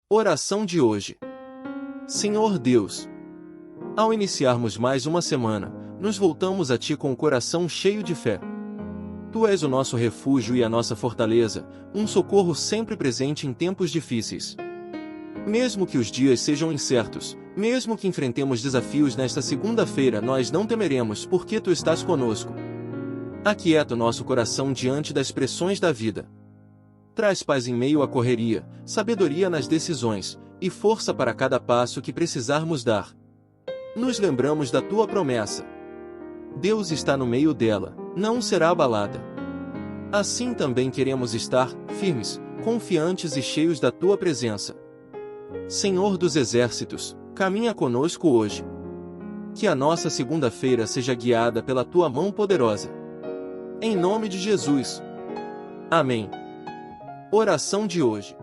Oração de hoje. Senhor Deus, ao iniciarmos mais uma semana, nos voltamos a Ti com o coração cheio de fé. Tu és o nosso refúgio e a nossa fortaleza, um socorro sempre presente em tempos difíceis. Mesmo que os dias sejam incertos, mesmo que enfrentemos desafios nesta segunda-feira, nós não temeremos porque Tu estás conosco. Aquieta o nosso coração diante das pressões da vida. Traz paz em meio à correria, sabedoria nas decisões, e força para cada passo que precisarmos dar. Nos lembramos da Tua promessa. Deus está no meio dela, não será abalada. Assim também queremos estar, firmes, confiantes e cheios da Tua presença. Senhor dos Exércitos, caminha conosco hoje. Que a nossa segunda-feira seja guiada pela Tua mão poderosa. Em nome de Jesus. Amém. Oração de hoje.